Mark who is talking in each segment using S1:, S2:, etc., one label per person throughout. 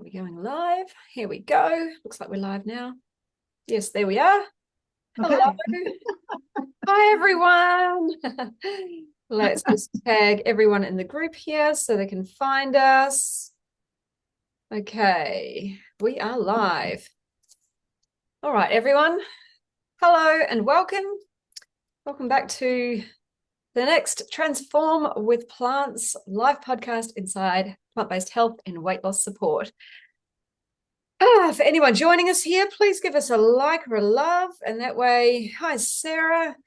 S1: we going live? Here we go. Looks like we're live now. Yes, there we are.
S2: Okay.
S1: Hello. Hi, everyone. Let's just tag everyone in the group here so they can find us. Okay, we are live. All right, everyone. Hello and welcome. Welcome back to the next Transform with Plants live podcast inside plant-based health and weight loss support. For anyone joining us here, please give us a like or a love. And that way, hi, Sarah.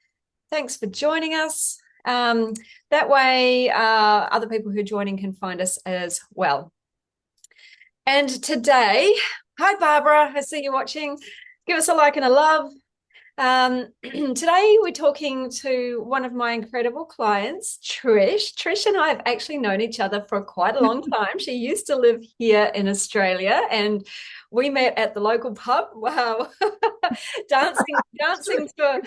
S1: Thanks for joining us. That way, other people who are joining can find us as well. And today, hi, Barbara. I see you watching. Give us a like and a love. Today, we're talking to one of my incredible clients, Trish. Trish and I have actually known each other for quite a long time. She used to live here in Australia, and we met at the local pub. Wow, dancing to a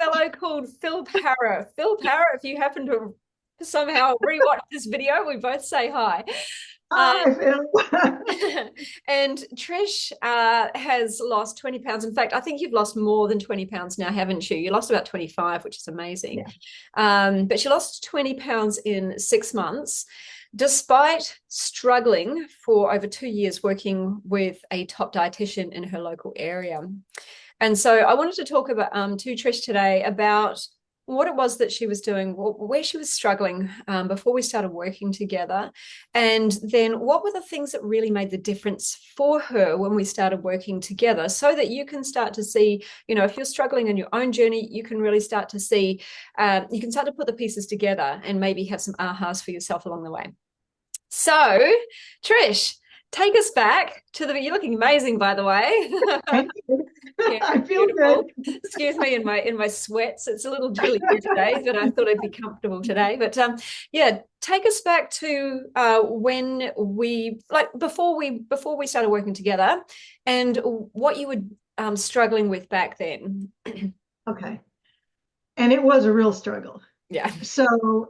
S1: fellow called Phil Parra. Phil Parra, if you happen to somehow rewatch this video, we both say hi.
S2: Hi, Phil.
S1: And Trish has lost 20 pounds. In fact, I think you've lost more than 20 pounds now, haven't you? You lost about 25, which is amazing. Yeah. But she lost 20 pounds in 6 months, despite struggling for over 2 years working with a top dietitian in her local area. And so I wanted to talk about to Trish today about what it was that she was doing, where she was struggling before we started working together. And then what were the things that really made the difference for her when we started working together, so that you can start to see, you know, if you're struggling in your own journey, you can really start to see, you can start to put the pieces together and maybe have some ahas for yourself along the way. So, Trish, take us back to you're looking amazing, by the way.
S2: Thank you.
S1: Yeah,
S2: I feel
S1: beautiful.
S2: good.
S1: Excuse me in my sweats. It's a little chilly here today, but I thought I'd be comfortable today. But yeah, take us back to when before we started working together, and what you were struggling with back then.
S2: Okay. And it was a real struggle.
S1: Yeah.
S2: So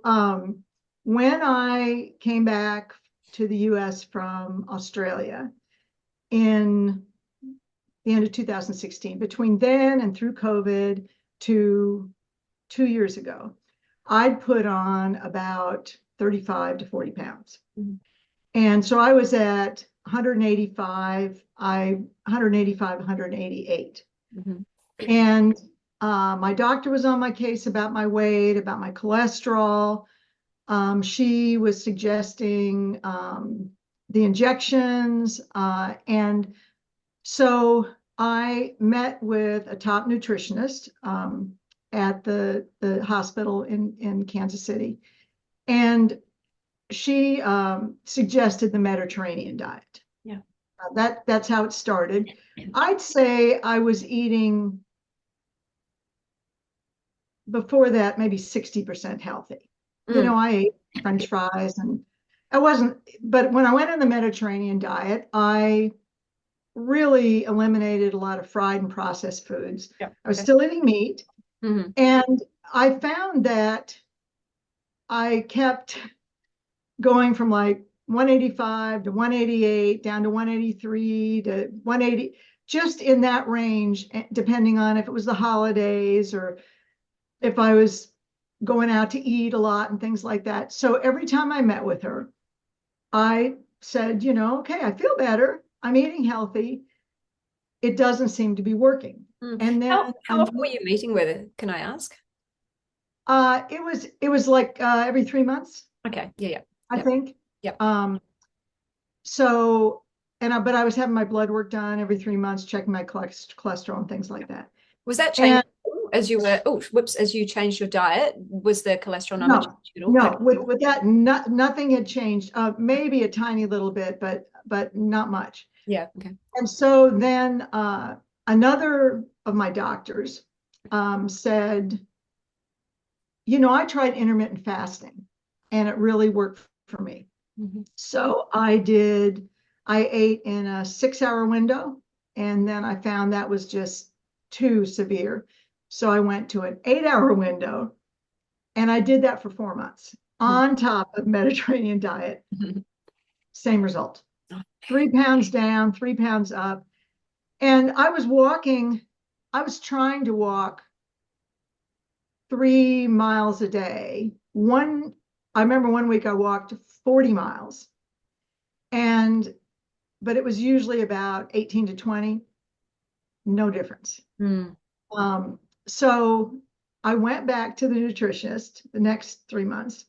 S2: when I came back to the US from Australia in the end of 2016, between then and through COVID to 2 years ago, I'd put on about 35 to 40 pounds. Mm-hmm. And so I was at 185, 188. Mm-hmm. And my doctor was on my case about my weight, about my cholesterol. She was suggesting the injections. And so I met with a top nutritionist at the hospital in Kansas City. And she suggested the Mediterranean diet. Yeah. That's how it started. I'd say I was eating, before that, maybe 60% healthy. You know, I ate French fries and but when I went on the Mediterranean diet, I really eliminated a lot of fried and processed foods. Yeah. I was still eating meat. Mm-hmm. And I found that I kept going from like 185 to 188, down to 183 to 180, just in that range, depending on if it was the holidays or if I was going out to eat a lot and things like that. So every time I met with her, I said, you know, okay, I feel better. I'm eating healthy. It doesn't seem to be working. And then
S1: how often were you meeting with her? Can I ask?
S2: It was like every 3 months.
S1: Okay. Yeah.
S2: I think.
S1: Yeah.
S2: So, but I was having my blood work done every 3 months, checking my cholesterol and things like that.
S1: Was that changed as you changed your diet? Was the cholesterol number changed at all?
S2: No, with that, nothing had changed. Maybe a tiny little bit, but not much.
S1: Yeah. Okay.
S2: And so then another of my doctors said, you know, I tried intermittent fasting and it really worked for me. Mm-hmm. So I ate in a 6-hour window, and then I found that was just too severe. So I went to an 8-hour window, and I did that for 4 months on top of Mediterranean diet. Mm-hmm. Same result. 3 pounds down, 3 pounds up. And I was trying to walk 3 miles a day. I remember one week I walked 40 miles, and but it was usually about 18 to 20, no difference.
S1: Mm.
S2: So I went back to the nutritionist the next 3 months,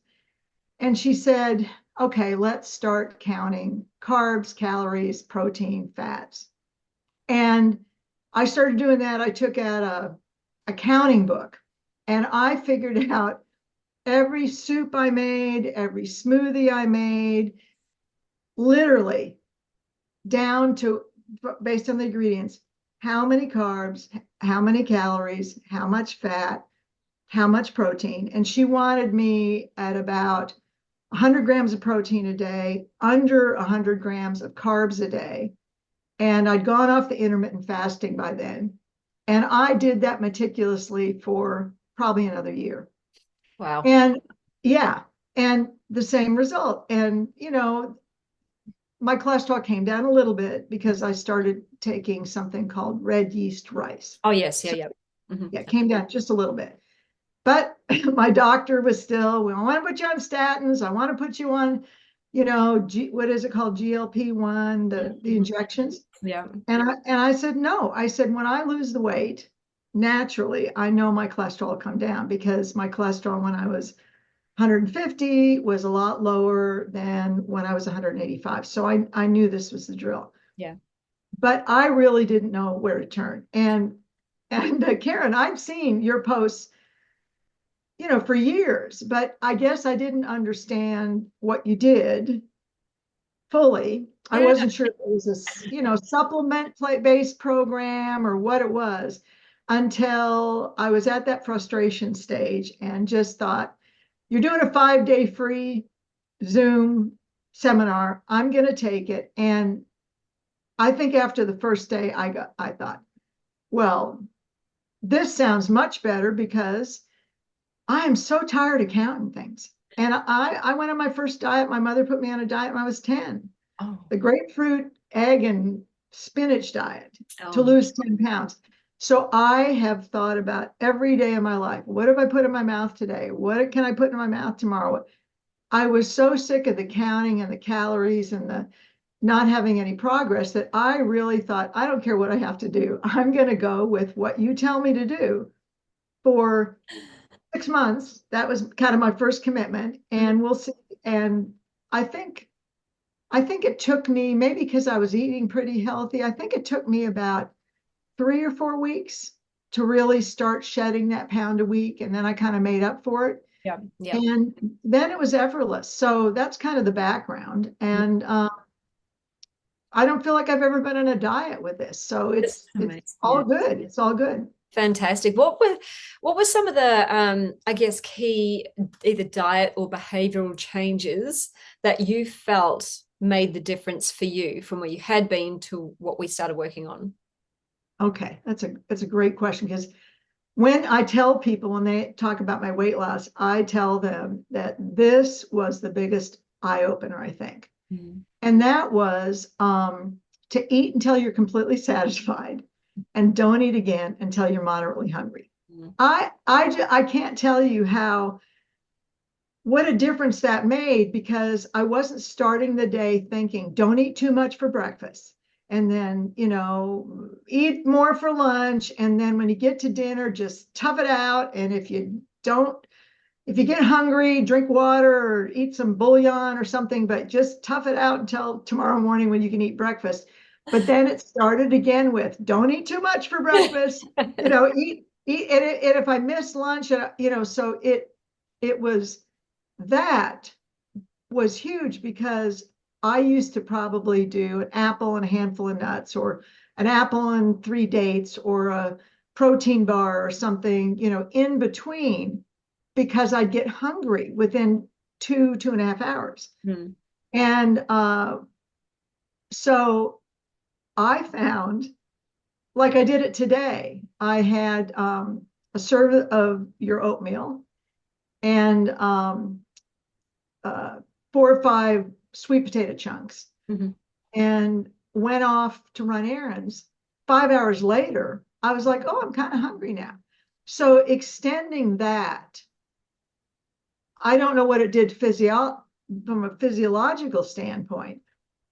S2: and she said, okay, let's start counting carbs, calories, protein, fats. And I started doing that. I took out a counting book, and I figured out every soup I made, every smoothie I made, literally down to, based on the ingredients, how many carbs, how many calories, how much fat, how much protein. And she wanted me at about 100 grams of protein a day, under 100 grams of carbs a day. And I'd gone off the intermittent fasting by then. And I did that meticulously for probably another year.
S1: Wow.
S2: And yeah, and the same result. And, my cholesterol came down a little bit because I started taking something called red yeast rice.
S1: Oh, yes. Yeah.
S2: So
S1: Yeah. Mm-hmm.
S2: yeah, it came down just a little bit. But my doctor was still, well, I want to put you on statins. I want to put you on, what is it called? GLP-1, the injections.
S1: Yeah.
S2: And I said, no. I said, when I lose the weight, naturally, I know my cholesterol will come down, because my cholesterol when I was 150 was a lot lower than when I was 185. So I knew this was the drill.
S1: Yeah.
S2: But I really didn't know where to turn. And Karen, I've seen your posts, for years, but I guess I didn't understand what you did fully. I
S1: Yeah.
S2: wasn't sure if it was a, supplement based program or what it was, until I was at that frustration stage and just thought, you're doing a 5-day free Zoom seminar. I'm going to take it. And I think after the first day, I thought, well, this sounds much better, because I am so tired of counting things. And I went on my first diet. My mother put me on a diet when I was 10,
S1: Oh.
S2: the grapefruit, egg, and spinach diet, to
S1: Oh.
S2: lose 10 pounds. So I have thought about every day of my life. What have I put in my mouth today? What can I put in my mouth tomorrow? I was so sick of the counting and the calories and the not having any progress, that I really thought, I don't care what I have to do. I'm going to go with what you tell me to do for 6 months. That was kind of my first commitment, and we'll see. And I think it took me, maybe because I was eating pretty healthy, I think it took me about 3 or 4 weeks to really start shedding that pound a week. And then I kind of made up for it.
S1: Yeah. Yeah.
S2: And then it was effortless. So that's kind of the background. And I don't feel like I've ever been on a diet with this. So
S1: It's
S2: it's
S1: amazing.
S2: all
S1: Yeah.
S2: good. It's all good.
S1: Fantastic. What were some of the I guess key either diet or behavioral changes that you felt made the difference for you from where you had been to what we started working on?
S2: Okay, that's a great question, because when I tell people, when they talk about my weight loss, I tell them that this was the biggest eye opener, I think.
S1: Mm.
S2: And that was to eat until you're completely satisfied, and don't eat again until you're moderately hungry.
S1: Mm.
S2: I can't tell you what a difference that made, because I wasn't starting the day thinking, don't eat too much for breakfast. And then, eat more for lunch. And then when you get to dinner, just tough it out. And if you get hungry, drink water or eat some bouillon or something, but just tough it out until tomorrow morning when you can eat breakfast. But then it started again with, don't eat too much for breakfast, eat. And if I miss lunch, so it that was huge, because I used to probably do an apple and a handful of nuts, or an apple and 3 dates, or a protein bar or something, in between, because I'd get hungry within 2.5 hours.
S1: Mm.
S2: And so I found, like I did it today, I had a serve of your oatmeal, and 4 or 5 sweet potato chunks.
S1: Mm-hmm.
S2: and went off to run errands. 5 hours later, I was like, oh, I'm kind of hungry now. So extending that, I don't know what it did from a physiological standpoint,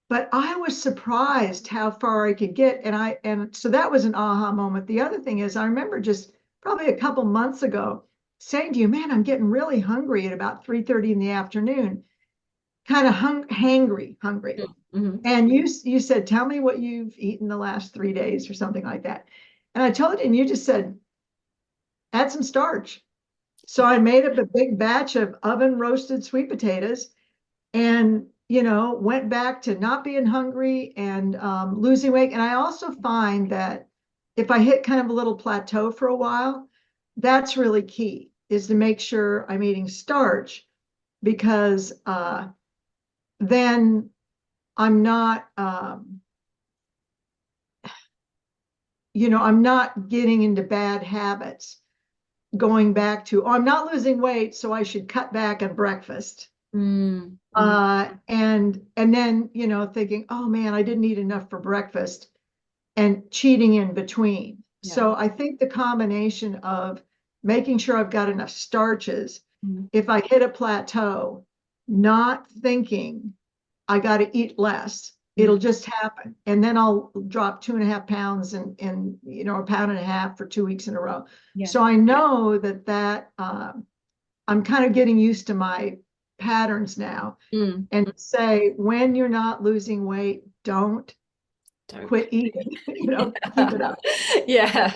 S2: but I was surprised how far I could get. And so that was an aha moment. The other thing is I remember just probably a couple months ago saying to you, man, I'm getting really hungry at about 3:30 in the afternoon, kind of hangry.
S1: Mm-hmm.
S2: And you said, tell me what you've eaten the last 3 days or something like that. And I told you, and you just said, add some starch. So I made up a big batch of oven roasted sweet potatoes and, went back to not being hungry and losing weight. And I also find that if I hit kind of a little plateau for a while, that's really key, is to make sure I'm eating starch, because then I'm not, I'm not getting into bad habits, going back to, oh, I'm not losing weight, so I should cut back on breakfast.
S1: Mm-hmm.
S2: And then, thinking, oh man, I didn't eat enough for breakfast, and cheating in between.
S1: Yeah.
S2: So I think the combination of making sure I've got enough starches, if I hit a plateau, not thinking I got to eat less, it'll just happen. And then I'll drop 2.5 pounds and a pound and a half for 2 weeks in a row.
S1: Yeah.
S2: So I know that I'm kind of getting used to my patterns now, and say, when you're not losing weight, don't quit eating, keep it up.
S1: Yeah,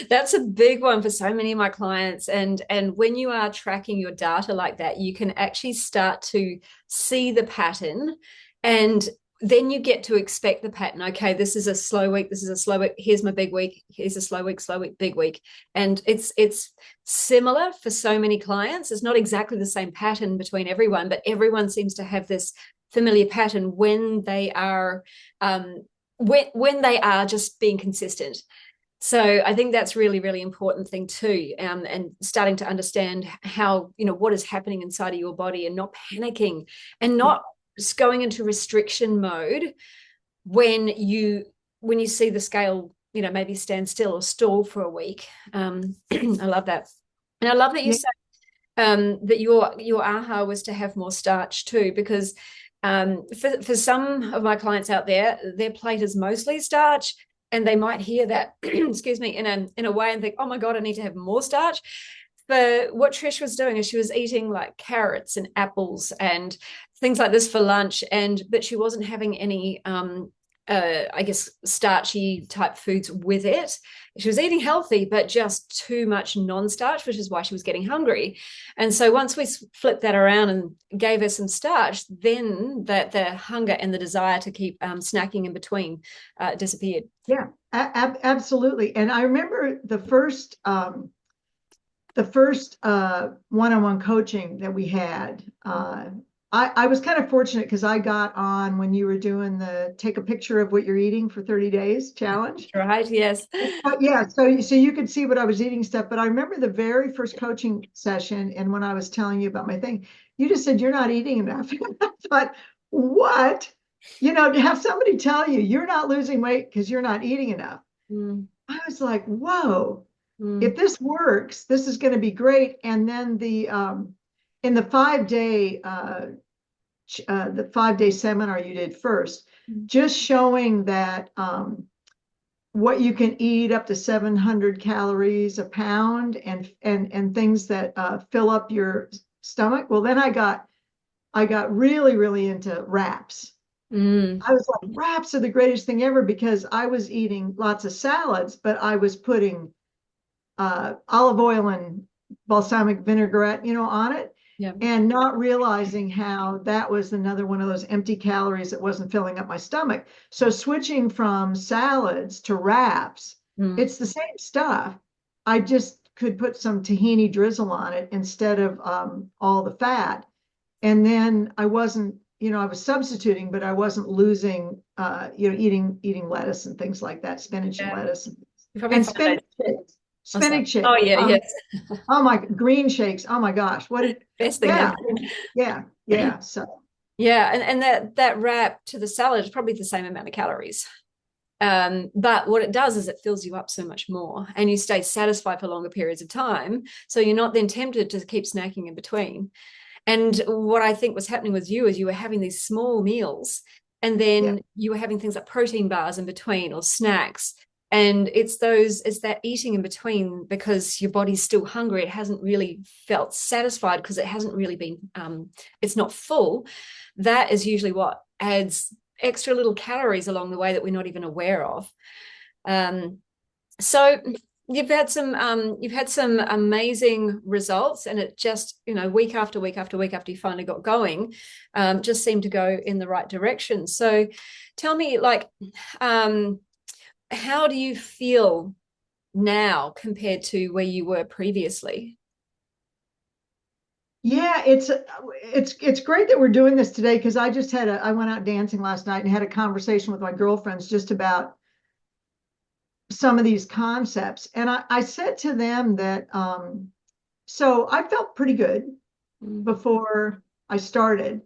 S1: that's a big one for so many of my clients. And when you are tracking your data like that, you can actually start to see the pattern, and then you get to expect the pattern. Okay, this is a slow week, this is a slow week, here's my big week, here's a slow week, big week. And it's similar for so many clients. It's not exactly the same pattern between everyone, but everyone seems to have this familiar pattern when they are when they are just being consistent. So I think that's really, really important thing too, and starting to understand how, what is happening inside of your body, and not panicking, and not just going into restriction mode when you see the scale, maybe stand still or stall for a week. I love that. And I love that you said that your aha was to have more starch too, because for some of my clients out there, their plate is mostly starch, and they might hear that, excuse me, in a way, and think, oh my God, I need to have more starch. But what Trish was doing is she was eating like carrots and apples and things like this for lunch, but she wasn't having any I guess starchy type foods with it. She was eating healthy, but just too much non-starch, which is why she was getting hungry. And so once we flipped that around and gave her some starch, then the hunger and the desire to keep snacking in between disappeared.
S2: Yeah, absolutely. And I remember the first one-on-one coaching that we had. I was kind of fortunate because I got on when you were doing the take a picture of what you're eating for 30 days challenge.
S1: Right, yes.
S2: Yeah, so you could see what I was eating stuff. But I remember the very first coaching session, and when I was telling you about my thing, you just said, you're not eating enough. I thought, what? To have somebody tell you you're not losing weight because you're not eating enough. I was like, whoa, if this works, this is going to be great. And then in the 5-day the 5-day seminar you did first, just showing that what you can eat up to 700 calories a pound, and things that fill up your stomach. Well, then I got really, really into wraps. I was like, wraps are the greatest thing ever, because I was eating lots of salads, but I was putting olive oil and balsamic vinaigrette, on it.
S1: Yeah.
S2: And not realizing how that was another one of those empty calories that wasn't filling up my stomach. So switching from salads to wraps, it's the same stuff. I just could put some tahini drizzle on it instead of all the fat. And then I wasn't, I was substituting, but I wasn't losing, eating lettuce and things like that, spinach and lettuce, and spinach shakes. Spinach shakes.
S1: Oh yeah, yes.
S2: Oh my, green shakes. Oh my gosh.
S1: Best thing
S2: yeah,
S1: ever.
S2: yeah. So
S1: Yeah, and that wrap to the salad is probably the same amount of calories. But what it does is it fills you up so much more and you stay satisfied for longer periods of time. So you're not then tempted to keep snacking in between. And what I think was happening with you is you were having these small meals and
S2: Yeah.
S1: then you were having things like protein bars in between or snacks. And it's that eating in between because your body's still hungry. It hasn't really felt satisfied because it hasn't really been, it's not full. That is usually what adds extra little calories along the way that we're not even aware of. Um, so you've had some amazing results, and it just, week after week after week after you finally got going, just seemed to go in the right direction. So tell me, like, um, how do you feel now compared to where you were previously?
S2: Yeah, it's great that we're doing this today because I went out dancing last night and had a conversation with my girlfriends just about some of these concepts. And I said to them that so I felt pretty good
S1: Mm.
S2: before I started.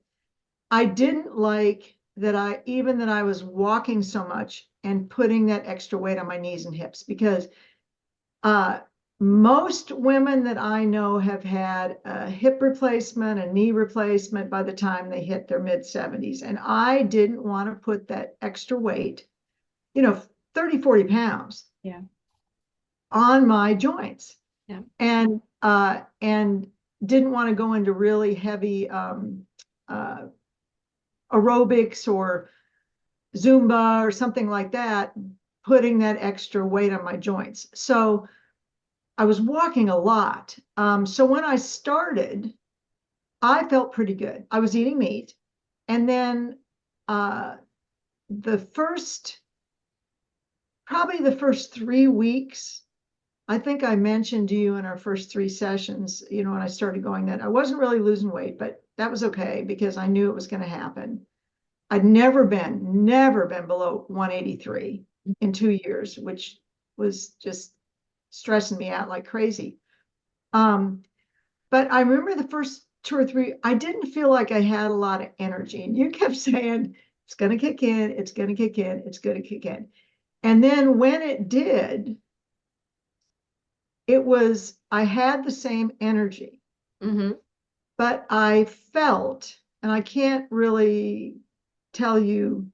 S2: I didn't like that I was walking so much and putting that extra weight on my knees and hips because uh, most women that I know have had a hip replacement, a knee replacement by the time they hit their mid 70s. And I didn't want to put that extra weight, you know, 30, 40 pounds
S1: Yeah,
S2: on my joints.
S1: yeah.
S2: And didn't want to go into really heavy uh, aerobics or Zumba or something like that, putting that extra weight on my joints. So I was walking a lot. So when I started, I felt pretty good. I was eating meat. And then uh, the first, probably the first 3 weeks, I think I mentioned to you in our first 3 sessions, when I started going that I wasn't really losing weight, but that was okay because I knew it was going to happen. I'd never been below 183 in 2 years, which was just stressing me out like crazy. Um, but I remember the first 2 or 3, I didn't feel like I had a lot of energy. And you kept saying, it's going to kick in, it's going to kick in, it's going to kick in. And then when it did, I had the same energy,
S1: Mm-hmm.
S2: but I felt, and I can't really tell you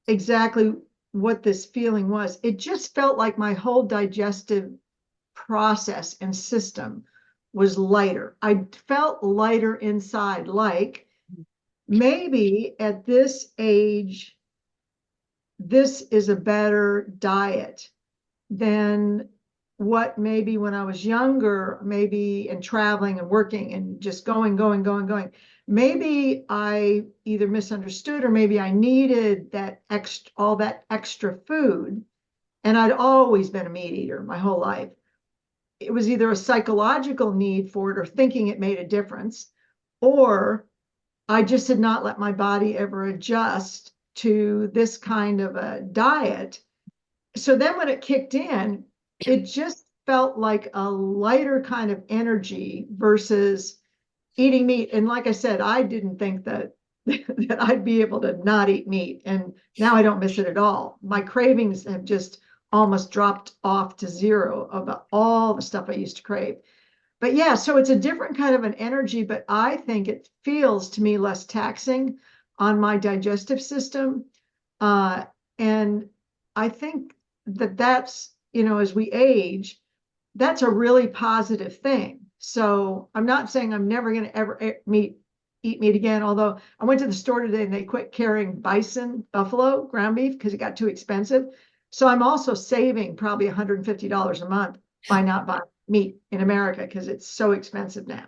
S2: exactly what this feeling was. It just felt like my whole digestive process and system was lighter. I felt lighter inside, like maybe at this age, this is a better diet than what maybe when I was younger, maybe and traveling and working and just going. Maybe I either misunderstood or maybe I needed all that extra food. And I'd always been a meat eater my whole life. It was either a psychological need for it or thinking it made a difference, or I just had not let my body ever adjust to this kind of a diet. So then when it kicked in, it just felt like a lighter kind of energy versus eating meat. And like I said, I didn't think that that I'd be able to not eat meat. And now I don't miss it at all. My cravings have just almost dropped off to zero of all the stuff I used to crave. But yeah, so it's a different kind of an energy, but I think it feels to me less taxing on my digestive system. Uh, and I think as we age, that's a really positive thing. So I'm not saying I'm never going to ever eat meat again. Although I went to the store today and they quit carrying buffalo ground beef because it got too expensive. So I'm also saving probably $150 a month by not buying meat in America because it's so expensive now.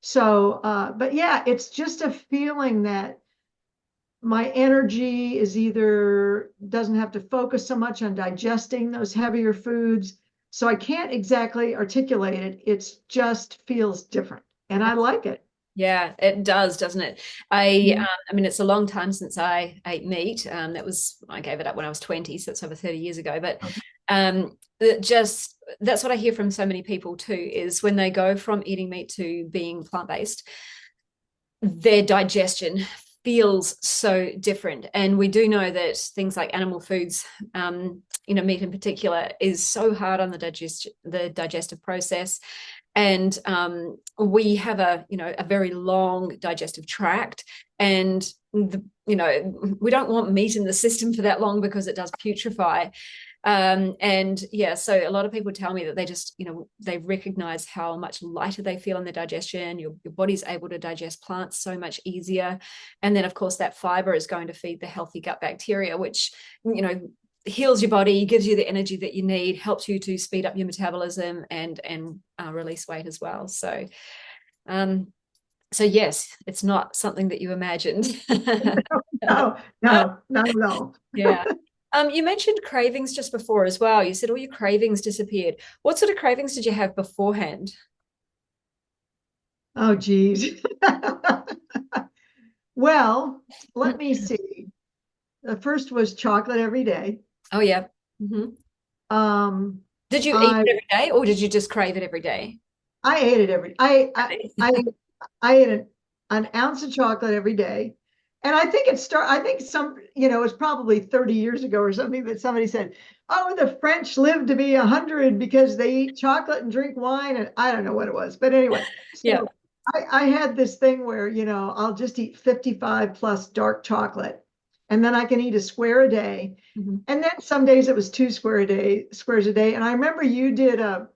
S2: So, but yeah, it's just a feeling that my energy is either doesn't have to focus so much on digesting those heavier foods. So I can't exactly articulate it. It just feels different. And I like it.
S1: Yeah, it does, doesn't it? I mean, it's a long time since I ate meat. I gave it up when I was 20, so it's over 30 years ago. But that's what I hear from so many people too, is when they go from eating meat to being plant-based, their digestion feels so different. And we do know that things like animal foods, meat in particular, is so hard on the digestive process. And we have a very long digestive tract, and we don't want meat in the system for that long because it does putrefy. And yeah, so a lot of people tell me that they just, they recognize how much lighter they feel in their digestion. Your body's able to digest plants so much easier. And then, of course, that fiber is going to feed the healthy gut bacteria, which, heals your body, gives you the energy that you need, helps you to speed up your metabolism and release weight as well. So, so yes, it's not something that you imagined.
S2: No, no, not at all.
S1: Yeah. You mentioned cravings just before as well. You said all your cravings disappeared. What sort of cravings did you have beforehand?
S2: Oh, geez. Well, let me see. The first was chocolate every day.
S1: Oh, yeah. Mm-hmm.
S2: Um,
S1: Did you eat
S2: I
S1: it every day, or did you just crave it every day?
S2: I ate it every I ate an ounce of chocolate every day. And I think it's probably 30 years ago or something that somebody said, oh, the French live to be 100 because they eat chocolate and drink wine. And I don't know what it was. But anyway,
S1: Yeah.
S2: so I had this thing where, I'll just eat 55 plus dark chocolate. And then I can eat a square a day.
S1: Mm-hmm.
S2: And then some days it was squares a day. And I remember you did a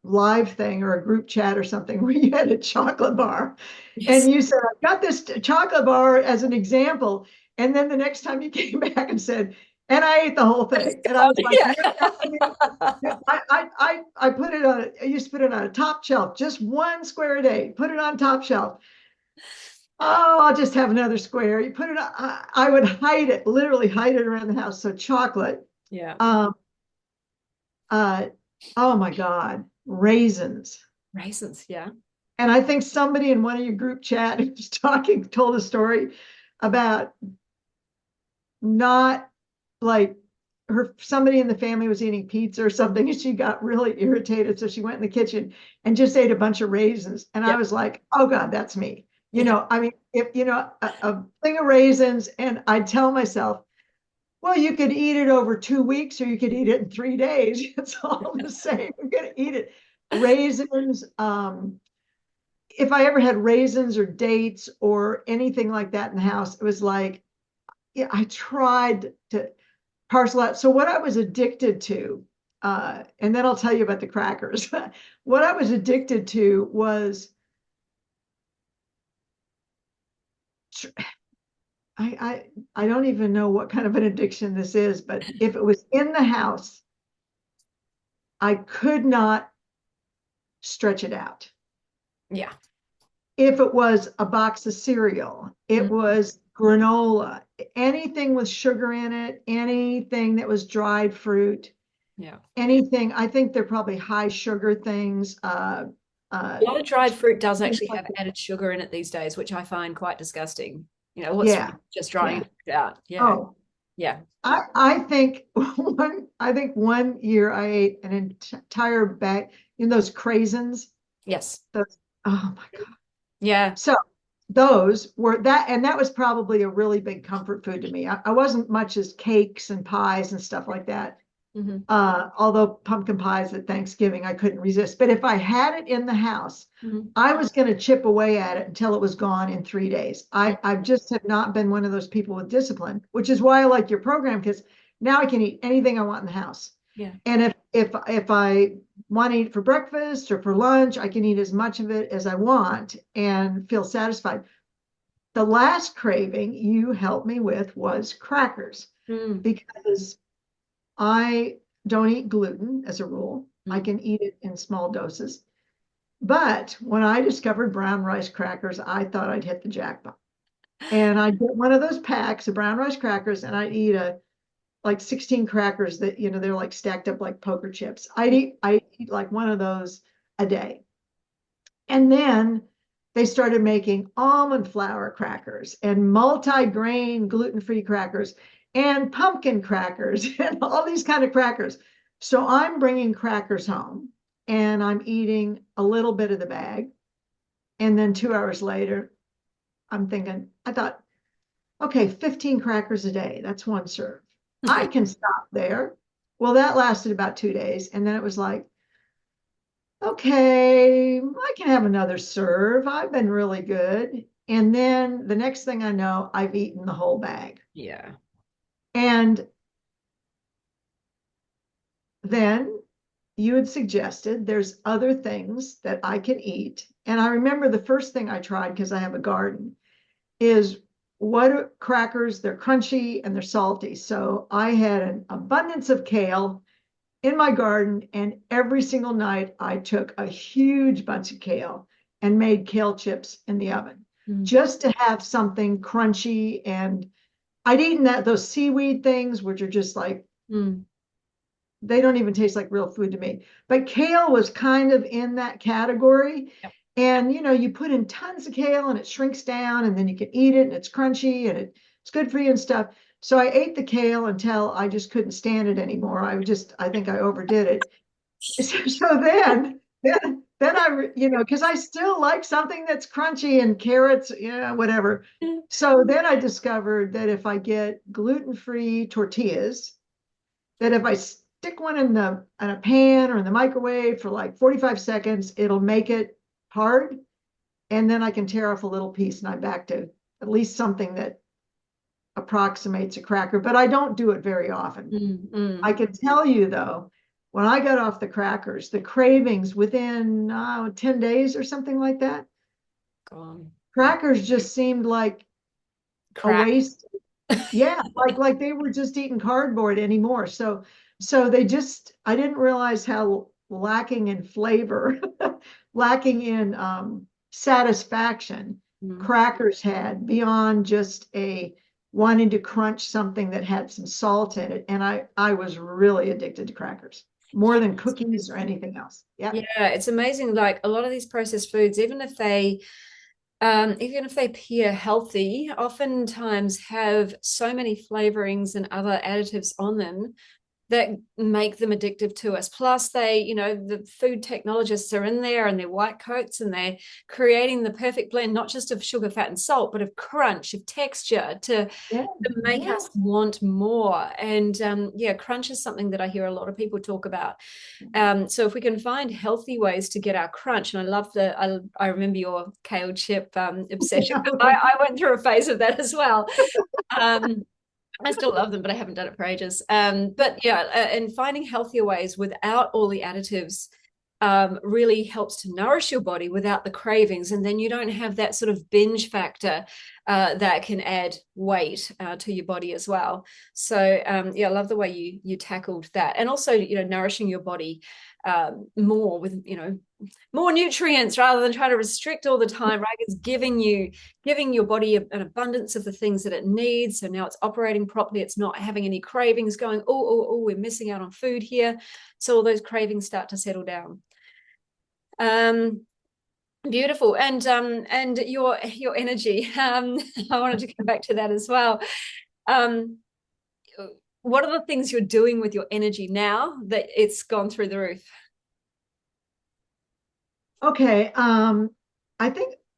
S2: live thing or a group chat or something where you had a chocolate bar,
S1: Yes.
S2: and you said, "I got this chocolate bar as an example." And then the next time you came back and said, "And I ate the whole thing," and I was like,
S1: Yeah.
S2: "You're telling me?" I put it on. I used to put it on a top shelf, just one square a day. Put it on top shelf. Oh, I'll just have another square. You put it on, I would hide it, literally hide it around the house. So chocolate.
S1: Yeah.
S2: Um, uh, oh my God, raisins.
S1: Raisins. Yeah.
S2: And I think somebody in one of your group chat who was talking told a story about not like somebody in the family was eating pizza or something, and she got really irritated. So she went in the kitchen and just ate a bunch of raisins. And I
S1: Yeah.
S2: was like, oh God, that's me.
S1: Yeah.
S2: I mean, if a thing of raisins, and I'd tell myself, well, you could eat it over 2 weeks or you could eat it in 3 days. It's all the same. I'm gonna eat it. Raisins, if I ever had raisins or dates or anything like that in the house, it was like, yeah, I tried to parcel out. So what I was addicted to, and then I'll tell you about the crackers. What I was addicted to was, I don't even know what kind of an addiction this is, but if it was in the house, I could not stretch it out.
S1: Yeah.
S2: If it was a box of cereal, it
S1: Mm.
S2: was granola, anything with sugar in it, anything that was dried fruit,
S1: Yeah.
S2: anything. I think they're probably high sugar things.
S1: A lot of dried fruit does
S2: Things
S1: actually
S2: like
S1: have
S2: that.
S1: added sugar in it these days, which I find quite disgusting. What's
S2: Yeah,
S1: just drying
S2: yeah.
S1: it out? Yeah.
S2: Oh,
S1: Yeah.
S2: I think one year I ate an entire bag in those craisins.
S1: Yes.
S2: Those, oh my God.
S1: Yeah.
S2: So those were that, and that was probably a really big comfort food to me. I wasn't much as cakes and pies and stuff like that.
S1: Mm-hmm.
S2: Although pumpkin pies at Thanksgiving, I couldn't resist. But if I had it in the house,
S1: Mm-hmm.
S2: I was going to chip away at it until it was gone in 3 days. I just have not been one of those people with discipline, which is why I like your program, because now I can eat anything I want in the house.
S1: Yeah.
S2: And if I want to eat for breakfast or for lunch, I can eat as much of it as I want and feel satisfied. The last craving you helped me with was crackers,
S1: Mm.
S2: because I don't eat gluten as a rule. I
S1: Mm.
S2: can eat it in small doses. But when I discovered brown rice crackers, I thought I'd hit the jackpot. And I'd get one of those packs of brown rice crackers, and I'd eat like 16 crackers that, they're like stacked up like poker chips. I eat like one of those a day. And then they started making almond flour crackers and multi-grain gluten-free crackers and pumpkin crackers and all these kind of crackers. So I'm bringing crackers home and I'm eating a little bit of the bag. And then 2 hours later, I'm thinking, I thought, okay, 15 crackers a day, that's one serve. I can stop there. Well, that lasted about 2 days. And then it was like, okay, I can have another serve. I've been really good. And then the next thing I know, I've eaten the whole bag.
S1: Yeah.
S2: And then you had suggested there's other things that I can eat. And I remember the first thing I tried, because I have a garden, is what crackers, they're crunchy and they're salty. So I had an abundance of kale in my garden, and every single night I took a huge bunch of kale and made kale chips in the oven just to have something crunchy. And I'd eaten those seaweed things, which are just like, they don't even taste like real food to me. But kale was kind of in that category.
S1: Yep.
S2: And you put in tons of kale and it shrinks down, and then you can eat it and it's crunchy and it's good for you and stuff. So I ate the kale until I just couldn't stand it anymore. I think I overdid it. So then I, because I still like something that's crunchy, and carrots, whatever. So then I discovered that if I get gluten-free tortillas, that if I stick one in a pan or in the microwave for like 45 seconds, it'll make it hard. And then I can tear off a little piece and I'm back to at least something that approximates a cracker, but I don't do it very often. I can tell you though, when I got off the crackers, the cravings within 10 days or something like that,
S1: Gone.
S2: Crackers just seemed like a waste. Yeah, like they were just eating cardboard anymore. So I didn't realize how lacking in flavor, lacking in satisfaction crackers had, beyond just a wanting to crunch something that had some salt in it. And I was really addicted to crackers more than cookies or anything else. Yeah.
S1: Yeah, it's amazing. Like a lot of these processed foods, even if they appear healthy, oftentimes have so many flavorings and other additives on them that make them addictive to us. Plus the food technologists are in there in their white coats, and they're creating the perfect blend, not just of sugar, fat, and salt, but of crunch, of texture to make us want more. And crunch is something that I hear a lot of people talk about. So if we can find healthy ways to get our crunch, and I love I remember your kale chip obsession. I went through a phase of that as well. I still love them, but I haven't done it for ages. But yeah, and finding healthier ways without all the additives really helps to nourish your body without the cravings. And then you don't have that sort of binge factor that can add weight to your body as well. So I love the way you tackled that. And also, nourishing your body more with, more nutrients rather than trying to restrict all the time, right? It's giving your body an abundance of the things that it needs. So now it's operating properly. It's not having any cravings going, we're missing out on food here. So all those cravings start to settle down. Beautiful. And your energy. I wanted to come back to that as well. What are the things you're doing with your energy now that it's gone through the roof?
S2: Okay. I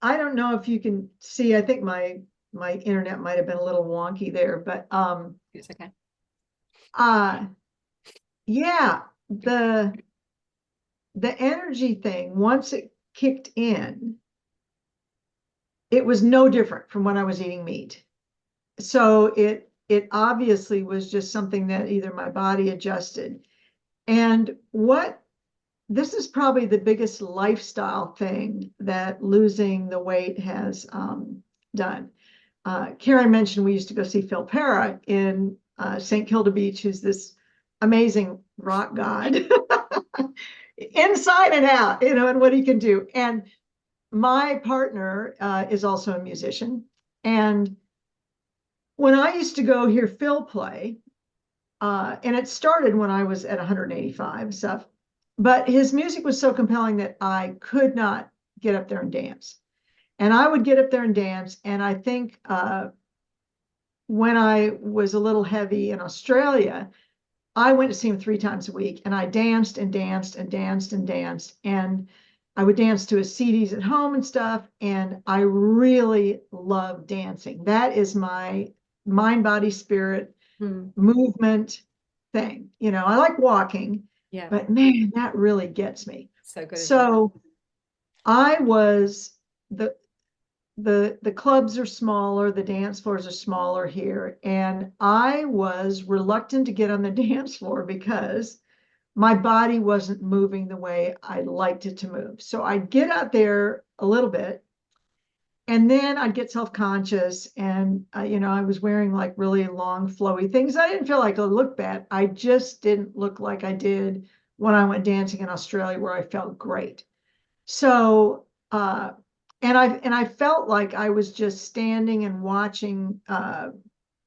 S2: don't know if you can see, I think my internet might have been a little wonky there, but
S1: it's okay.
S2: Yeah, the energy thing, once it kicked in, it was no different from when I was eating meat. So it obviously was just something that either my body adjusted. And this is probably the biggest lifestyle thing that losing the weight has done. Karen mentioned we used to go see Phil Pera in St. Kilda Beach, who's this amazing rock god, inside and out, and what he can do. And my partner is also a musician. And when I used to go hear Phil play, and it started when I was at 185 stuff, but his music was so compelling that I could not get up there and dance. And I would get up there and dance. And I think when I was a little heavy in Australia, I went to see him 3 times a week, and I danced and danced and danced and danced. And I would dance to a CDs at home and stuff. And I really love dancing. That is my mind, body, spirit, movement thing. I like walking, but man, that really gets me.
S1: So good.
S2: So I was the the clubs are smaller, the dance floors are smaller here, and I was reluctant to get on the dance floor because my body wasn't moving the way I liked it to move. So I'd get out there a little bit, and then I'd get self-conscious, and I was wearing like really long, flowy things. I didn't feel like I looked bad. I just didn't look like I did when I went dancing in Australia, where I felt great. So, and I felt like I was just standing and watching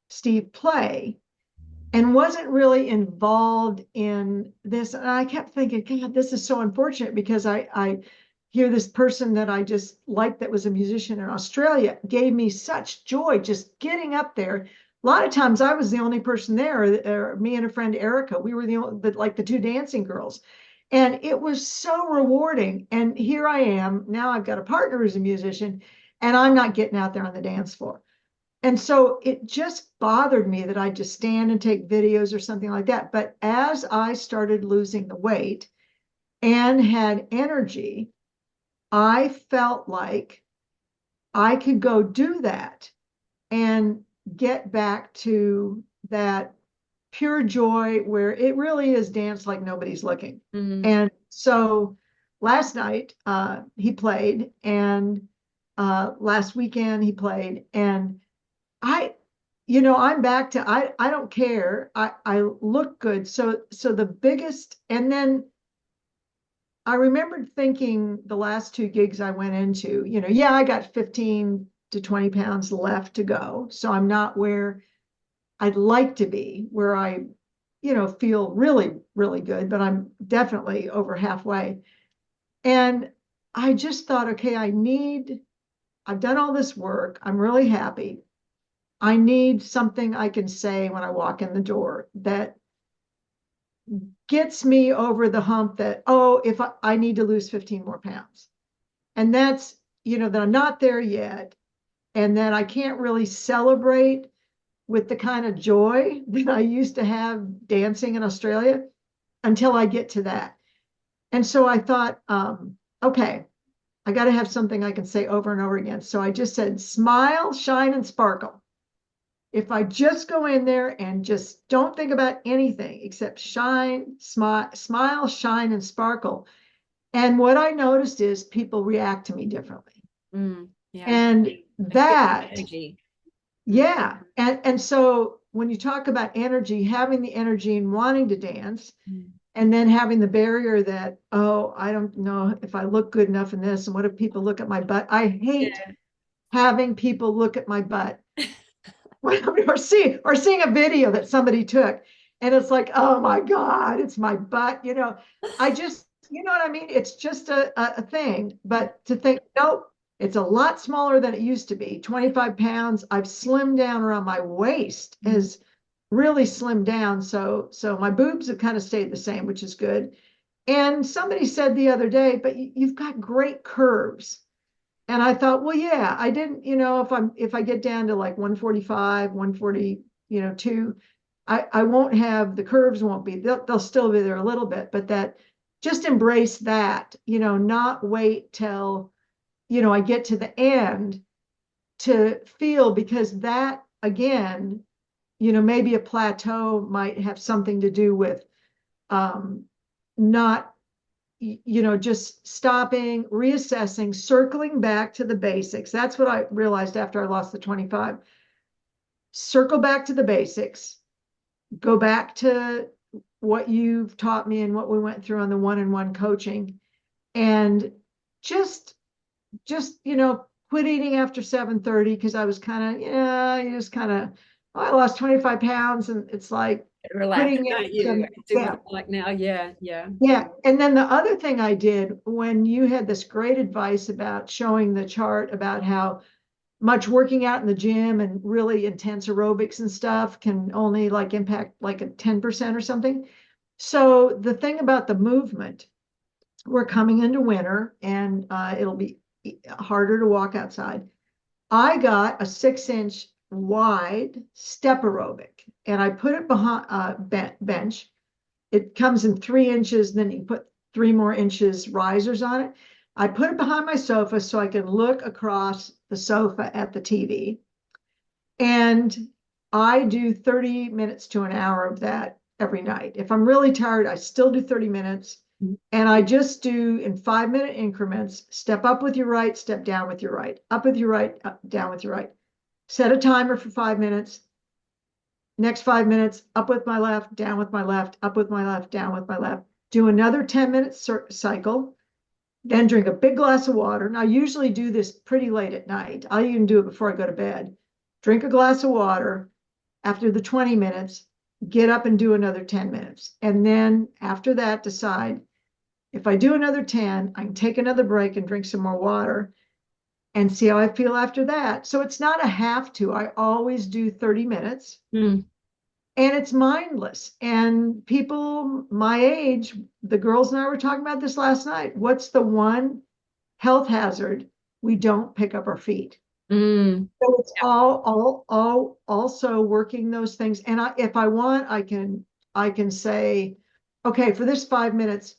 S2: Steve play and wasn't really involved in this. And I kept thinking, God, this is so unfortunate because I hear this person that I just liked that was a musician in Australia gave me such joy just getting up there. A lot of times I was the only person there, or me and a friend Erica. We were like the two dancing girls. And it was so rewarding. And here I am. Now I've got a partner who's a musician, and I'm not getting out there on the dance floor. And so it just bothered me that I just stand and take videos or something like that. But as I started losing the weight and had energy, I felt like I could go do that and get back to that pure joy where it really is dance like nobody's looking. And so last night he played, and last weekend he played, and I'm back to I don't care. I look good. So the biggest, and then I remembered thinking the last two gigs I went into, yeah, I got 15 to 20 pounds left to go. So I'm not where I'd like to be, where I, feel really, really good, but I'm definitely over halfway. And I just thought, okay, I've done all this work. I'm really happy. I need something I can say when I walk in the door that gets me over the hump that, oh, if I need to lose 15 more pounds. And that's, that I'm not there yet. And that I can't really celebrate with the kind of joy that I used to have dancing in Australia until I get to that. And so I thought, okay, I got to have something I can say over and over again. So I just said, smile, shine, and sparkle. If I just go in there and just don't think about anything except shine, smile, shine, and sparkle. And what I noticed is people react to me differently.
S1: Yeah.
S2: And that, yeah. And so when you talk about energy, having the energy and wanting to dance, and then having the barrier that, oh, I don't know if I look good enough in this, and what if people look at my butt? I hate having people look at my butt. or seeing a video that somebody took, and it's like, oh my God, it's my butt. I just, what I mean? It's just a thing. But to think, nope, it's a lot smaller than it used to be. 25 pounds. I've slimmed down around my waist, has really slimmed down. So my boobs have kind of stayed the same, which is good. And somebody said the other day, but you've got great curves. And I thought, well, yeah, I didn't, if I get down to like 145, 140, two, I won't have, the curves won't be, they'll still be there a little bit, but that just embrace that, not wait till, I get to the end to feel, because that again, maybe a plateau might have something to do with not just stopping, reassessing, circling back to the basics. That's what I realized after I lost the 25. Circle back to the basics, go back to what you've taught me and what we went through on the one-on-one coaching, and just quit eating after 7:30, because I was kind of, you just kind of, oh, I lost 25 pounds, and it's like,
S1: relax, don't you? Do what I like now. Yeah.
S2: And then the other thing I did, when you had this great advice about showing the chart about how much working out in the gym and really intense aerobics and stuff can only like impact like a 10% or something. So the thing about the movement, we're coming into winter and it'll be harder to walk outside. I got a 6-inch wide step aerobic and I put it behind bench. It comes in 3 inches, then you put 3 more inches risers on it. I put it behind my sofa so I can look across the sofa at the TV. And I do 30 minutes to an hour of that every night. If I'm really tired, I still do 30 minutes. And I just do in 5-minute increments, step up with your right, step down with your right, up with your right, up, down with your right. Set a timer for 5 minutes. Next 5 minutes, up with my left, down with my left, up with my left, down with my left. Do another 10-minute cycle. Then drink a big glass of water. Now, I usually do this pretty late at night. I even do it before I go to bed. Drink a glass of water. After the 20 minutes, get up and do another 10 minutes. And then after that, decide if I do another 10, I can take another break and drink some more water and see how I feel after that. So it's not a have to. I always do 30 minutes. And it's mindless. And people my age, the girls and I were talking about this last night. What's the one health hazard? We don't pick up our feet. So it's all also working those things. And if I want, I can say, okay, for this 5 minutes,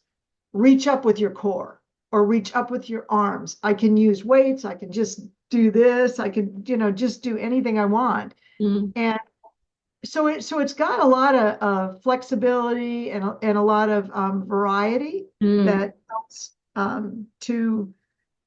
S2: reach up with your core or reach up with your arms. I can use weights. I can just do this. I can, just do anything I want. And so it's got a lot of flexibility and a lot of variety that helps to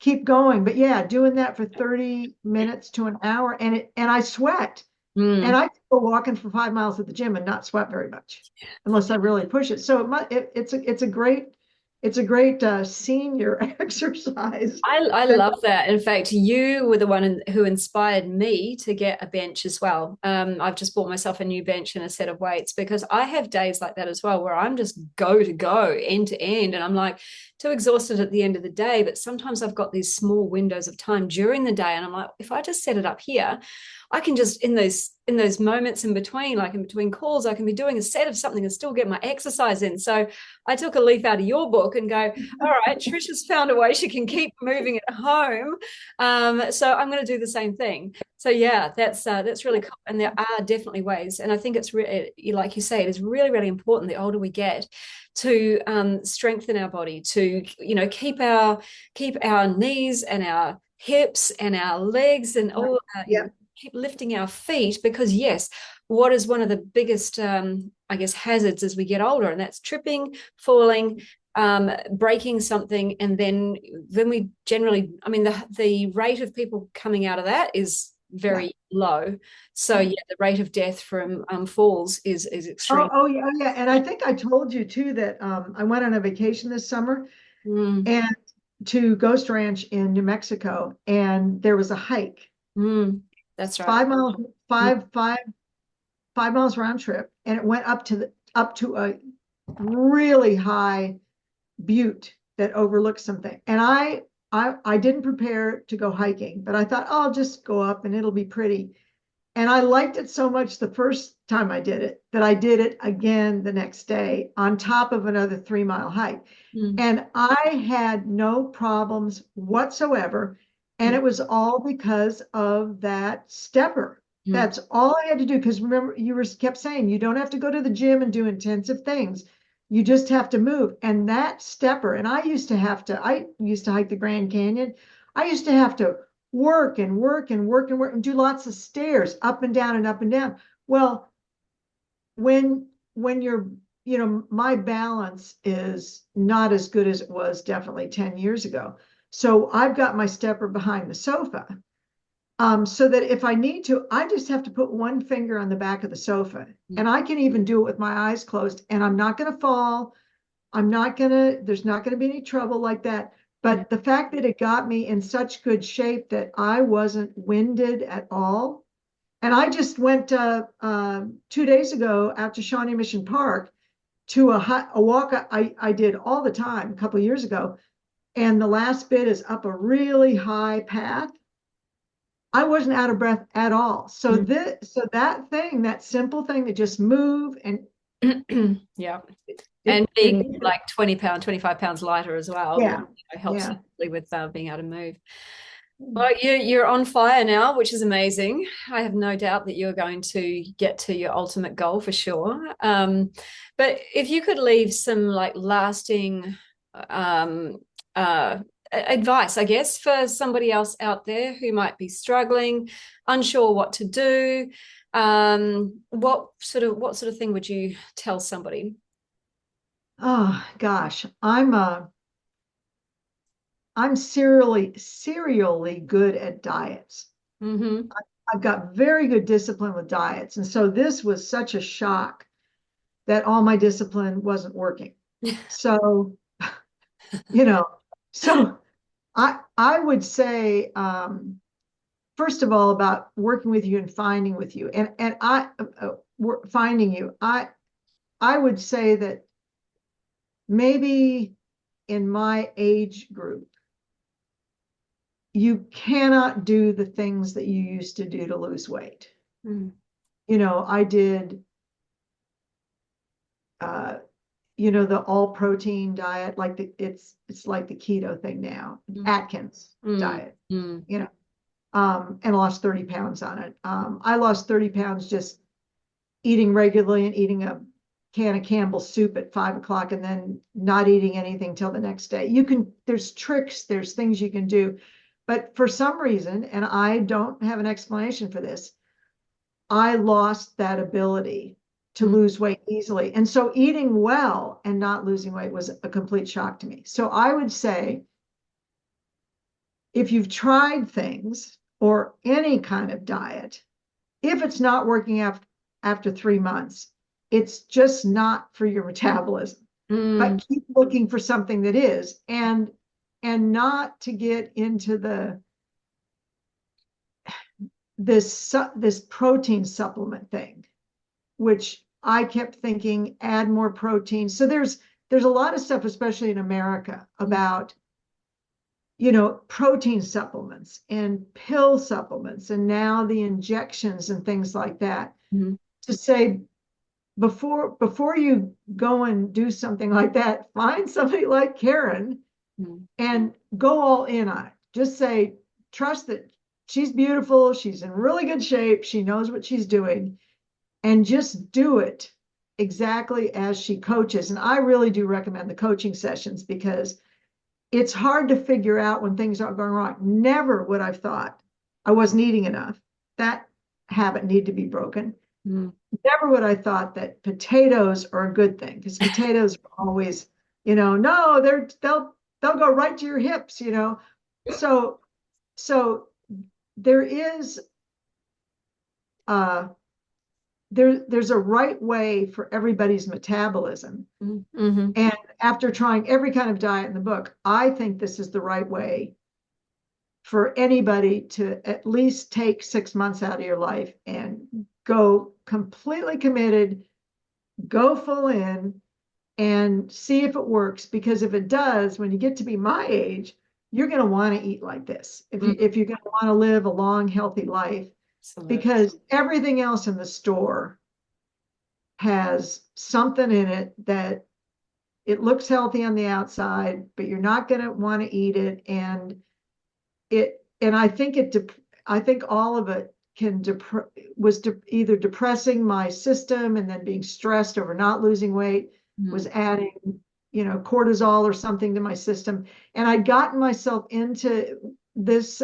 S2: keep going. But yeah, doing that for 30 minutes to an hour and I sweat. And I can go walking for 5 miles at the gym and not sweat very much unless I really push it. So it's a great senior exercise.
S1: I love that. In fact, you were the one who inspired me to get a bench as well. I've just bought myself a new bench and a set of weights because I have days like that as well, where I'm just go to go, end to end, and I'm like too exhausted at the end of the day. But sometimes I've got these small windows of time during the day, and I'm like, if I just set it up here, I can just in those moments in between, like in between calls, I can be doing a set of something and still get my exercise in. So I took a leaf out of your book and go, all right, Trish has found a way she can keep moving at home. So I'm going to do the same thing. So yeah, that's really cool. And there are definitely ways. And I think it's really, like you say, it is really, really important the older we get to strengthen our body, to, keep our knees and our hips and our legs and all keep lifting our feet, because yes, what is one of the biggest I guess hazards as we get older, and that's tripping, falling, breaking something, and then we generally, I mean, the rate of people coming out of that is very low. So yeah, the rate of death from falls is extreme.
S2: Oh yeah. And I think I told you too that I went on a vacation this summer and to Ghost Ranch in New Mexico, and there was a hike.
S1: That's right.
S2: 5 miles, 5 miles round trip, and it went up to a really high butte that overlooks something. And I didn't prepare to go hiking, but I thought, oh, I'll just go up and it'll be pretty. And I liked it so much the first time I did it that I did it again the next day on top of another 3-mile hike. And I had no problems whatsoever. And it was all because of that stepper. That's all I had to do. Because remember, you kept saying you don't have to go to the gym and do intensive things. You just have to move. And that stepper, and I used to hike the Grand Canyon. I used to have to work and work and work and work and do lots of stairs up and down and up and down. Well, when you're, my balance is not as good as it was definitely 10 years ago. So I've got my stepper behind the sofa, so that if I need to, I just have to put one finger on the back of the sofa, and I can even do it with my eyes closed, and I'm not going to fall. There's not going to be any trouble like that. But the fact that it got me in such good shape that I wasn't winded at all. And I just went 2 days ago out to Shawnee Mission Park to a walk I did all the time a couple of years ago. And the last bit is up a really high path. I wasn't out of breath at all. So that simple thing to just move
S1: Yeah. And
S2: It
S1: being
S2: needed,
S1: like 20 pounds, 25 pounds lighter as well,
S2: yeah,
S1: helps
S2: yeah.
S1: with being able to move. Well, you're on fire now, which is amazing. I have no doubt that you're going to get to your ultimate goal for sure. But if you could leave some like lasting um, uh, advice, I guess, for somebody else out there who might be struggling, unsure what to do, what sort of thing would you tell somebody?
S2: Oh gosh, I'm serially good at diets.
S1: Mm-hmm.
S2: I've got very good discipline with diets. And so this was such a shock that all my discipline wasn't working. So, you know, so I would say first of all about working with you and finding with you. And finding you. I would say that maybe in my age group, you cannot do the things that you used to do to lose weight.
S1: Mm.
S2: I did, uh, the all protein diet, like it's like the keto thing now,
S1: Mm.
S2: Atkins
S1: Mm.
S2: diet,
S1: Mm.
S2: and lost 30 pounds on it. I lost 30 pounds just eating regularly and eating a can of Campbell's soup at 5 o'clock and then not eating anything till the next day. There's tricks, there's things you can do. But for some reason, and I don't have an explanation for this, I lost that ability to
S1: Mm.
S2: lose weight easily. And so eating well and not losing weight was a complete shock to me. So I would say if you've tried things or any kind of diet, if it's not working after 3 months, it's just not for your metabolism.
S1: Mm.
S2: But keep looking for something that is, and not to get into this protein supplement thing, which I kept thinking add more protein. So there's a lot of stuff, especially in America, about protein supplements and pill supplements, and now the injections and things like that.
S1: Mm.
S2: To say before you go and do something like that, find somebody like Karen
S1: Mm.
S2: and go all in on it. Just say, trust that she's beautiful, she's in really good shape, she knows what she's doing, and just do it exactly as she coaches. And I really do recommend the coaching sessions because it's hard to figure out when things aren't going wrong. Never would I've thought I wasn't eating enough. That habit need to be broken.
S1: Mm.
S2: Never would I thought that potatoes are a good thing, because potatoes are always, no, they'll go right to your hips. So there is uh there's a right way for everybody's metabolism.
S1: Mm-hmm.
S2: And after trying every kind of diet in the book, I think this is the right way for anybody to at least take 6 months out of your life and go completely committed, go full in, and see if it works. Because if it does, when you get to be my age, you're going to want to eat like this.
S1: Mm.
S2: If you're going to want to live a long, healthy life,
S1: Absolutely.
S2: because everything else in the store has something in it that it looks healthy on the outside, but you're not going to want to eat it. And I think all of it was either depressing my system, and then being stressed over not losing weight was adding, cortisol or something to my system. And I'd gotten myself into this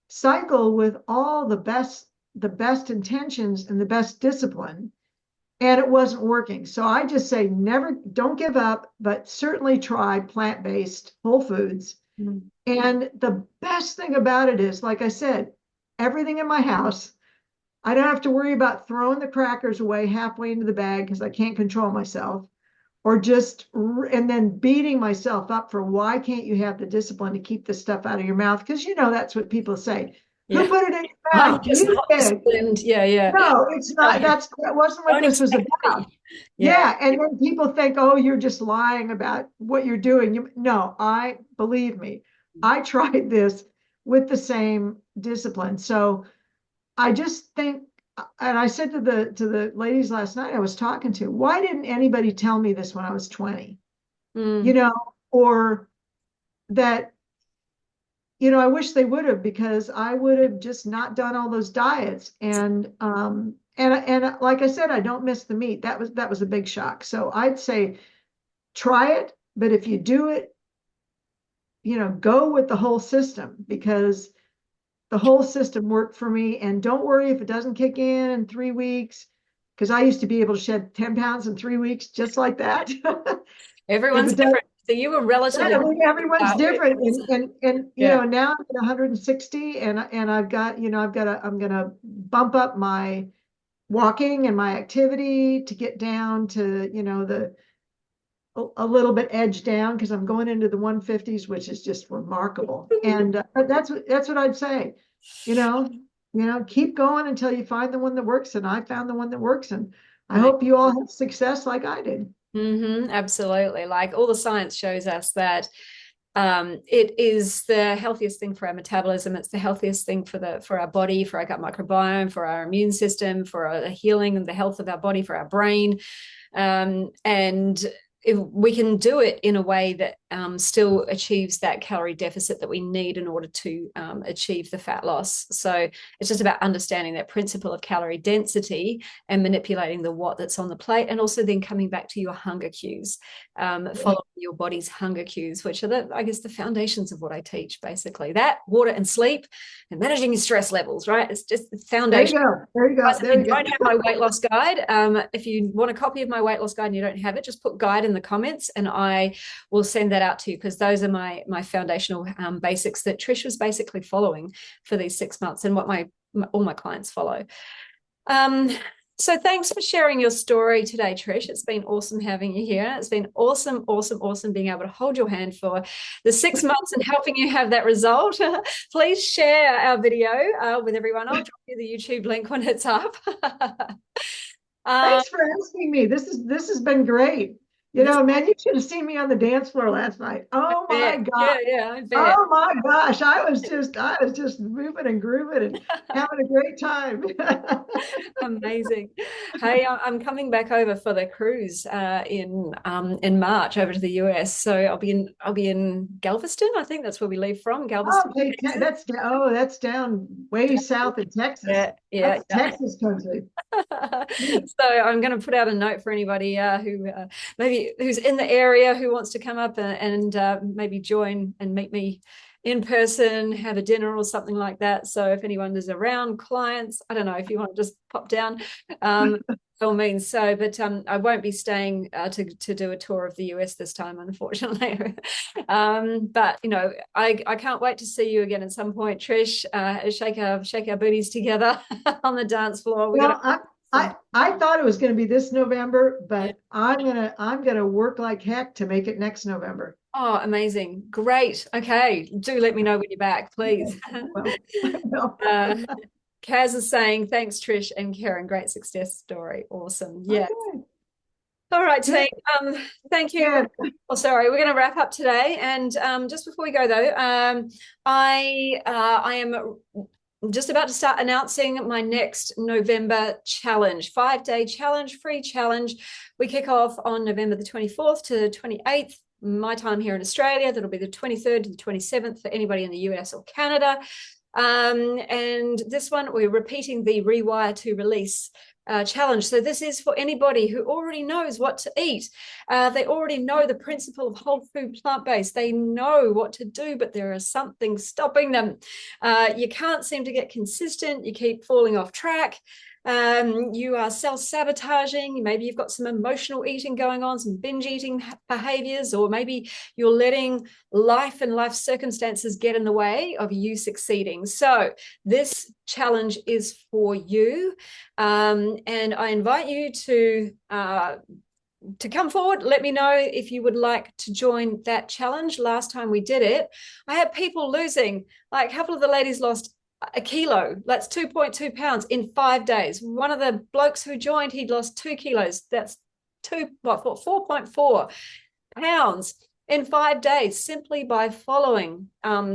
S2: cycle with all the best intentions and the best discipline, and it wasn't working. So I just say, don't give up, but certainly try plant-based whole foods.
S1: Mm.
S2: And the best thing about it is, like I said, everything in my house, I don't have to worry about throwing the crackers away halfway into the bag because I can't control myself, or and then beating myself up for why can't you have the discipline to keep the stuff out of your mouth? Because that's what people say. Who
S1: Yeah.
S2: put it in your
S1: I'm
S2: mouth?
S1: just
S2: You
S1: not
S2: did.
S1: disciplined. Yeah, yeah.
S2: No, it's not. That wasn't what
S1: Don't
S2: this was
S1: expect
S2: about.
S1: me. Yeah.
S2: Yeah, and then people think, oh, you're just lying about what you're doing. No, believe me, I tried this with the same discipline. So I just think and I said to the ladies last night I was talking to, why didn't anybody tell me this when I was 20? You know, or that, I wish they would have, because I would have just not done all those diets. And like I said, I don't miss the meat. That was a big shock. So I'd say try it, but if you do it, go with the whole system, because the whole system worked for me. And don't worry if it doesn't kick in 3 weeks, because I used to be able to shed 10 pounds in 3 weeks, just like that.
S1: Everyone's different. So you were relatively.
S2: I mean, everyone's different, and now I'm at 160, and I've got I'm gonna bump up my walking and my activity to get down to the a little bit edge down, because I'm going into the 150s, which is just remarkable. And that's what I'd say. Keep going until you find the one that works, and I found the one that works, and I hope you all have success like I did.
S1: Absolutely. Like, all the science shows us that it is the healthiest thing for our metabolism. It's the healthiest thing for our body, for our gut microbiome, for our immune system, for our healing and the health of our body, for our brain. And if we can do it in a way that still achieves that calorie deficit that we need in order to achieve the fat loss. So it's just about understanding that principle of calorie density and manipulating the what that's on the plate, and also then coming back to your hunger cues, following your body's hunger cues, which are I guess the foundations of what I teach, basically. That, water and sleep, and managing your stress levels, right? It's just the foundation.
S2: There you go.
S1: If you don't have my weight loss guide, if you want a copy of my weight loss guide and you don't have it, just put guide in the comments and I will send that out to you, because those are my foundational basics that Trish was basically following for these 6 months, and what all my clients follow. So thanks for sharing your story today, Trish. It's been awesome having you here. It's been awesome being able to hold your hand for the 6 months and helping you have that result. Please share our video with everyone. I'll drop you the YouTube link when it's up.
S2: Thanks for asking me. This has been great. Man, you should have seen me on the dance floor last night. Oh my gosh.
S1: Yeah, I bet.
S2: Oh my gosh. I was just moving and grooving and having a great time.
S1: Amazing. Hey, I'm coming back over for the cruise in March over to the US. So I'll be in Galveston. I think that's where we leave from. Galveston.
S2: Okay, that's down way south in Texas. That's Texas country.
S1: So I'm going to put out a note for anybody who's in the area who wants to come up and maybe join and meet me in person, have a dinner or something like that. So if anyone is around, clients, I don't know, if you want to just pop down, by all means. So, but I won't be staying to do a tour of the US this time, unfortunately. But I can't wait to see you again at some point, Trish. Shake our booties together on the dance floor.
S2: I thought it was going to be this November, but I'm gonna work like heck to make it next November.
S1: Oh, amazing. Great. Okay. Do let me know when you're back, please. Kaz is saying, thanks, Trish and Karen. Great success story. Awesome. Yeah. Okay. All right, team. Thank you. Yeah. Oh, sorry, we're going to wrap up today. And just before we go, though, I am just about to start announcing my next November challenge, 5-day challenge, free challenge. We kick off on November the 24th to the 28th. My time here in Australia. That'll be the 23rd to the 27th for anybody in the US or Canada. And this one, we're repeating the Rewire to Release challenge. So this is for anybody who already knows what to eat. They already know the principle of whole food, plant-based. They know what to do, but there is something stopping them. You can't seem to get consistent. You keep falling off track. You are self-sabotaging. Maybe you've got some emotional eating going on, some binge eating behaviors, or maybe you're letting life and life circumstances get in the way of you succeeding. So this challenge is for you. And I invite you to come forward. Let me know if you would like to join that challenge. Last time we did it, I had people losing, like a couple of the ladies lost a kilo. That's 2.2 pounds in 5 days. One of the blokes who joined, he'd lost 2 kilos. That's 4.4 pounds in 5 days, simply by following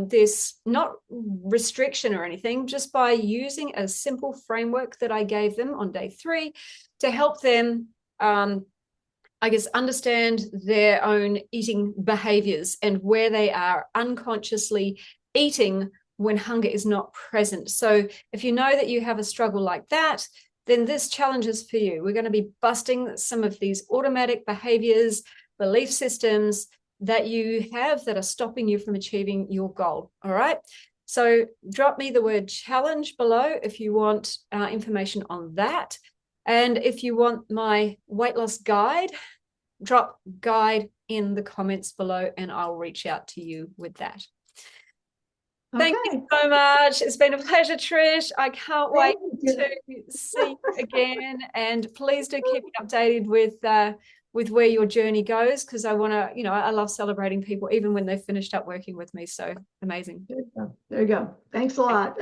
S1: this, not restriction or anything, just by using a simple framework that I gave them on day 3 to help them, I guess, understand their own eating behaviors and where they are unconsciously eating when hunger is not present. So if you know that you have a struggle like that, then this challenge is for you. We're going to be busting some of these automatic behaviors, belief systems that you have that are stopping you from achieving your goal. All right. So drop me the word challenge below if you want information on that. And if you want my weight loss guide, drop guide in the comments below and I'll reach out to you with that.
S2: Okay.
S1: Thank you so much. It's been a pleasure, Trish. I can't wait to see you again. And please do keep me updated with where your journey goes, because I want to, I love celebrating people even when they've finished up working with me. So amazing.
S2: There you go. Thanks a lot.